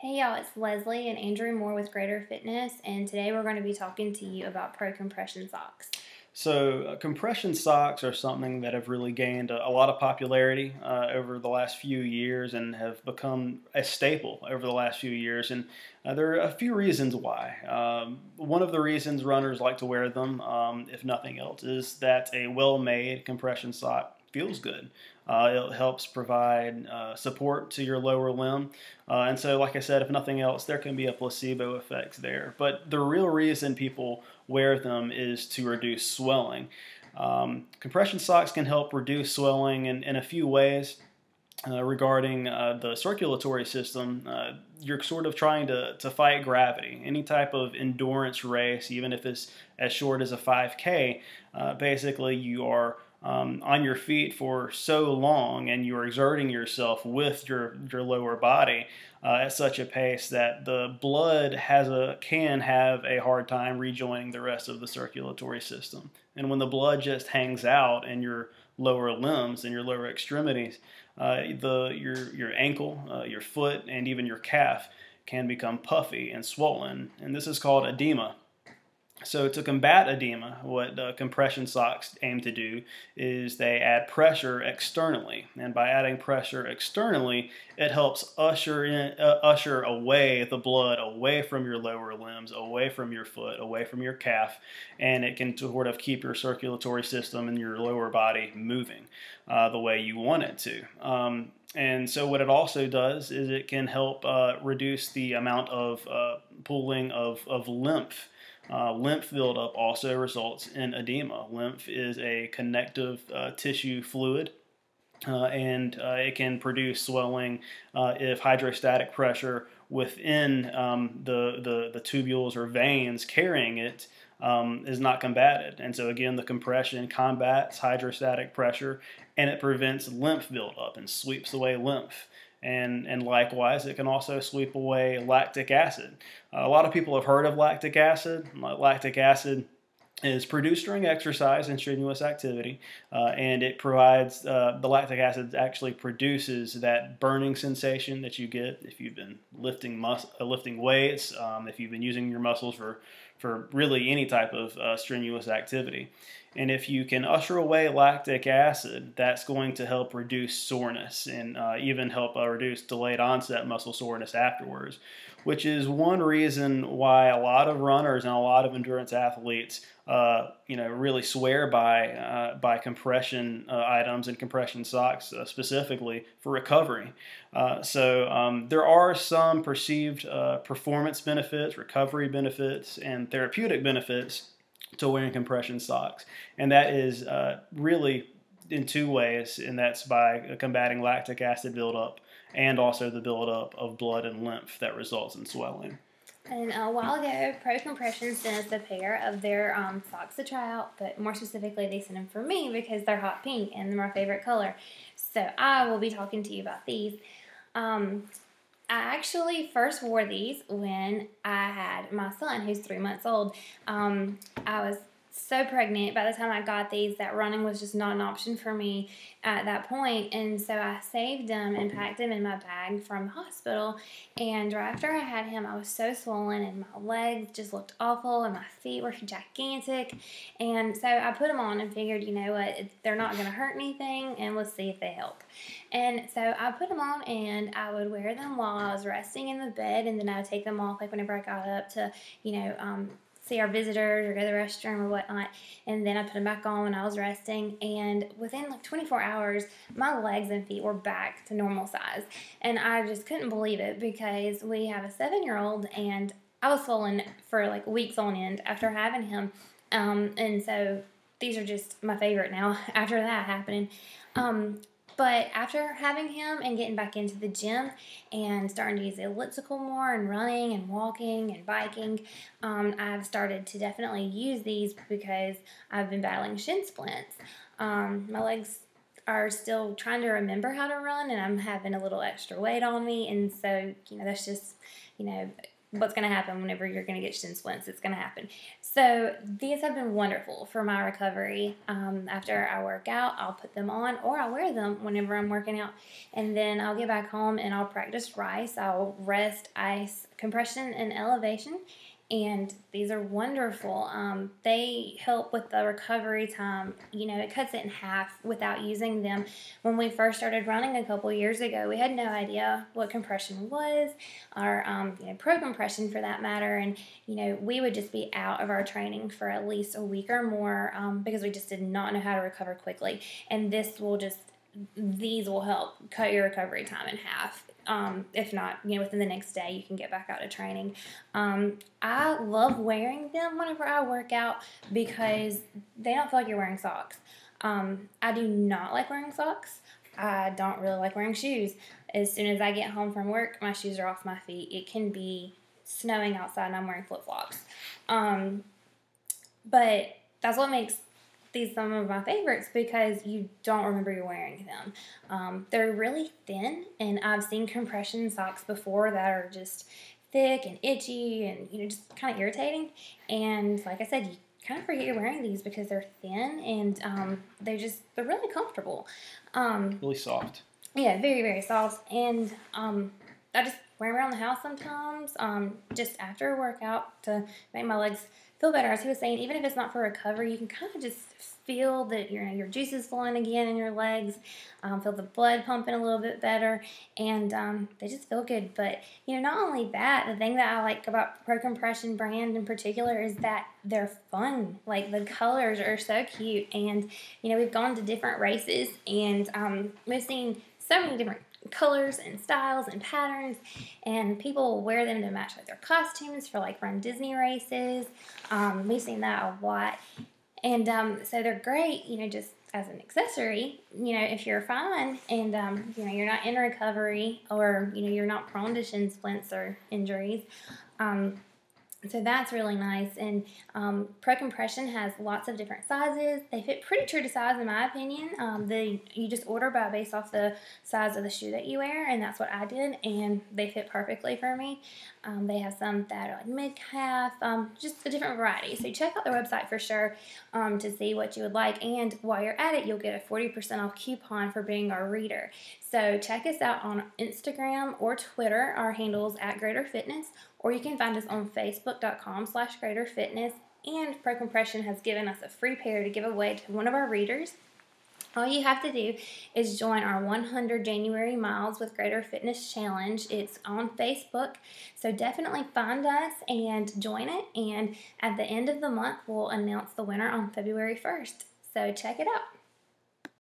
Hey y'all, it's Leslie and Andrew Moore with Greater Fitness, and today we're going to be talking to you about Pro Compression Socks. So, compression socks are something that have really gained a lot of popularity over the last few years and have become a staple over the last few years. And there are a few reasons why. One of the reasons runners like to wear them, if nothing else, is that a well made compression sock feels good. It helps provide support to your lower limb. And so, like I said, if nothing else, there can be a placebo effect there. But the real reason people wear them is to reduce swelling. Compression socks can help reduce swelling in a few ways. Regarding the circulatory system, you're sort of trying to fight gravity. Any type of endurance race, even if it's as short as a 5K, basically you are on your feet for so long and you're exerting yourself with your lower body at such a pace that the blood can have a hard time rejoining the rest of the circulatory system. And when the blood just hangs out in your lower limbs and your lower extremities, your ankle, your foot, and even your calf can become puffy and swollen, and this is called edema. So to combat edema, what compression socks aim to do is they add pressure externally, and by adding pressure externally, it helps usher away the blood away from your lower limbs, away from your foot, away from your calf, and it can sort of keep your circulatory system and your lower body moving the way you want it to. And so what it also does is it can help reduce the amount of pooling of lymph. Lymph buildup also results in edema. Lymph is a connective tissue fluid, and it can produce swelling if hydrostatic pressure within the tubules or veins carrying it is not combated. And so again, the compression combats hydrostatic pressure, and it prevents lymph buildup and sweeps away lymph. And likewise, it can also sweep away lactic acid. A lot of people have heard of lactic acid. Lactic acid is produced during exercise and strenuous activity, and it provides, the lactic acid actually produces that burning sensation that you get if you've been lifting weights, if you've been using your muscles for really any type of strenuous activity. And if you can usher away lactic acid, that's going to help reduce soreness and even help reduce delayed onset muscle soreness afterwards, which is one reason why a lot of runners and a lot of endurance athletes really swear by compression items and compression socks specifically for recovery. So there are some perceived performance benefits, recovery benefits, and therapeutic benefits to wearing compression socks, and that is really in two ways, and that's by combating lactic acid buildup and also the buildup of blood and lymph that results in swelling. And a while ago, Pro Compression sent us a pair of their socks to try out, but more specifically, they sent them for me because they're hot pink and they're my favorite color. So I will be talking to you about these. I actually first wore these when I had my son, who's 3 months old. I was so pregnant by the time I got these that running was just not an option for me at that point, and so I saved them and packed them in my bag from the hospital. And right after I had him, I was so swollen and my legs just looked awful and my feet were gigantic, and so I put them on and figured, you know what, they're not going to hurt anything and let's see if they help. And so I put them on and I would wear them while I was resting in the bed, and then I would take them off like whenever I got up to see our visitors or go to the restroom or whatnot, and then I put them back on when I was resting, and within like 24 hours my legs and feet were back to normal size, and I just couldn't believe it because we have a 7-year-old and I was swollen for like weeks on end after having him, and so these are just my favorite now after that happening. But after having him and getting back into the gym and starting to use the elliptical more and running and walking and biking, I've started to definitely use these because I've been battling shin splints. My legs are still trying to remember how to run, and I'm having a little extra weight on me, and so that's just what's going to happen whenever you're going to get shin splints. It's going to happen. So these have been wonderful for my recovery. After I work out, I'll put them on, or I'll wear them whenever I'm working out. And then I'll get back home and I'll practice RICE. I'll rest, ice, compression, and elevation. And these are wonderful. They help with the recovery time. You know, it cuts it in half without using them. When we first started running a couple years ago, we had no idea what compression was, or pro compression for that matter. And, you know, we would just be out of our training for at least a week or more because we just did not know how to recover quickly. And these will help cut your recovery time in half. If not, you know, within the next day, you can get back out to training. I love wearing them whenever I work out because they don't feel like you're wearing socks. I do not like wearing socks. I don't really like wearing shoes. As soon as I get home from work, my shoes are off my feet. It can be snowing outside and I'm wearing flip-flops. But that's what makes these some of my favorites, because you don't remember you're wearing them. They're really thin, and I've seen compression socks before that are just thick and itchy and, you know, just kind of irritating. And like I said, you kind of forget you're wearing these because they're thin, and they're really comfortable. Really soft. Yeah, very, very soft. And I just wear them around the house sometimes, just after a workout to make my legs feel better. As he was saying, even if it's not for recovery, you can kind of just feel that your juices flowing again in your legs, feel the blood pumping a little bit better, and they just feel good. But, you know, not only that, the thing that I like about Pro Compression brand in particular is that they're fun. Like, the colors are so cute, and, you know, we've gone to different races, and we've seen so many different colors and styles and patterns, and people wear them to match like their costumes for like Run Disney races. We've seen that a lot, and so they're great, you know, just as an accessory, you know, if you're fine and you know, you're not in recovery, or, you know, you're not prone to shin splints or injuries. So that's really nice. And Pro Compression has lots of different sizes. They fit pretty true to size in my opinion. You just order based off the size of the shoe that you wear, and that's what I did, and they fit perfectly for me. They have some that are like mid-calf, just a different variety. So check out their website for sure to see what you would like. And while you're at it, you'll get a 40% off coupon for being our reader. So check us out on Instagram or Twitter. Our handle is @GreaterFitness. Or you can find us on Facebook.com/GreaterFitness. And Pro Compression has given us a free pair to give away to one of our readers. All you have to do is join our 100 January Miles with Greater Fitness Challenge. It's on Facebook, so definitely find us and join it. And at the end of the month, we'll announce the winner on February 1st. So check it out.